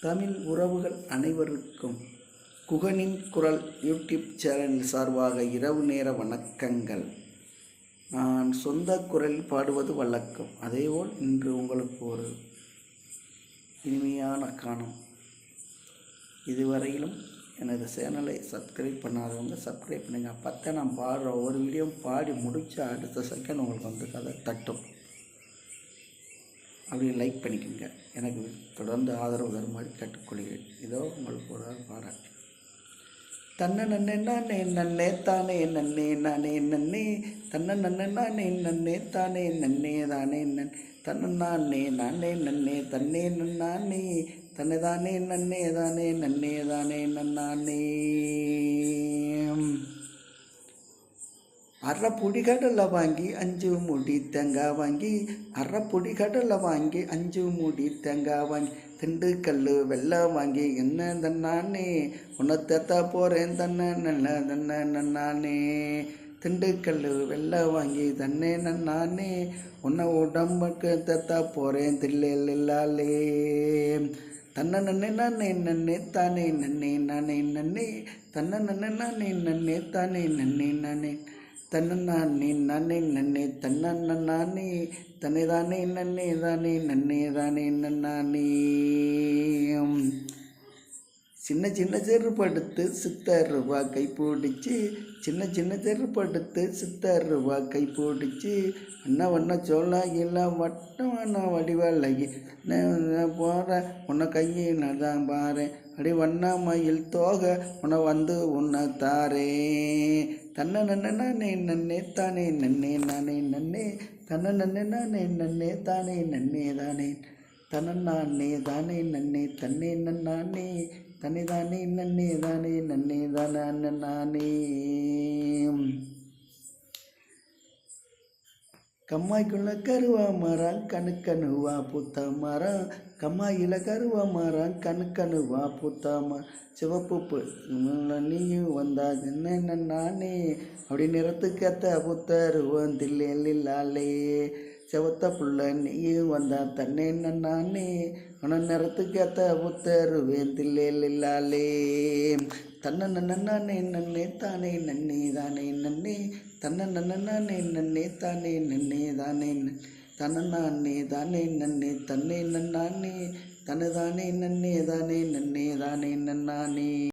தமிழ் உறவுகள் அனைவருக்கும் குகனின் குரல் யூடியூப் சேனல் சார்பாக இரவு நேர வணக்கங்கள். நான் சொந்த குரலில் பாடுவது வழக்கம். அதேபோல் இன்று உங்களுக்கு ஒரு இனிமையான காணும். இதுவரையிலும் எனது சேனலை சப்ஸ்கிரைப் பண்ணாதவங்க சப்ஸ்கிரைப் பண்ணுங்க. அப்போ நான் பாடுற ஒரு வீடியோ பாடி முடித்த அடுத்த செகண்ட் உங்களுக்கு கதை தட்டும். அப்படி லைக் பண்ணிக்கோங்க. எனக்கு தொடர்ந்து ஆதரவு தருமாறு கேட்டுக்கொள்கிறேன். இதோ உங்களுக்கு ஒரு பாராட்டு. தன்னை நன்னே நானே நன்னே தானே நன்னே நானே நன்னே தன்னை நன்னே நானே நன்னே தானே நன்னே தானே நன் தன்னை நானே நானே நன்னே தன்னே நன்னானே தன்னை தானே நன்னே தானே நன்னே தானே நன்னானே. அரை பொடி கடலை வாங்கி 5 மூடி தேங்காய் வாங்கி அரைப்பொடி கடலை வாங்கி 5 மூடி தேங்காய் வாங்கி திண்டுக்கல் வெள்ளம் வாங்கி என்ன தன்னானே உன்னை தேத்தா போகிறேன் தன்னை நல்ல தன்னை நன்னானே. திண்டுக்கல் வெள்ளம் வாங்கி தன்னே நன்னானே உன்னை உடம்புக்கு தேத்தா போகிறேன் தில்லாலே. தன்னை நன்னே நானே நன்னே தானே நன்னே நானே நன்னே தன்னை நன்னே நானே நன்னே தானே நன்னே நானே தன்னை நானே நானே நன்னே தன்னை நானே தன்னை தானே நன்னே தானே நன்னே தானே நன்னானே. சின்ன சின்ன செருப்படுத்து 6 ரூபா கை போடிச்சு சின்ன சின்ன செருப்படுத்து 6 ரூபா கை போடிச்சு அண்ணா ஒன்றை சொல்ல இல்லை வட்டமான வடிவழகி போகிற உன்னை கையை நான் தான் பாறேன் அடி வண்ணாமயில் தோக உன்னை வந்து உன்னை தாரே. தன்னை நன்னே நானே நன்னே தானே நன்னே நானே நன்னே தன்னை நன்னே நானே நன்னே தானே நன்னே தானே தன்னை நானே தானே நன்னே தன்னே நன்னானே தன்னை தானே நன்னே தானே நன்னே தானே நானே. கம்மாய்க்குள்ள கருவா மரம் கணுக்கணுவா பூத்த மரம் கம்மாயில் கருவா மரம் கணுக்கணுவா பூத்த மரம் சிவப்பு நீயும் வந்தா என்ன நானே அப்படி நிறத்துக்கத்த புத்தருவன் தில்லாலே. செவத்த புள்ள நீயும் வந்தா தன்னே நானே உன நிறத்துக்கத்த புத்தருவேன் தில்லாலே. தன்னை நன்னானே நன்னே தானே நன்னே தானே நன்னே தன்னை நன்னானே நன்னே தானே நன்னே தானே தன்னை நானே தானே நன்னே தன்னே நன்னானே தன்னை தானே நன்னே தானே நன்னே தானே நன்னானே.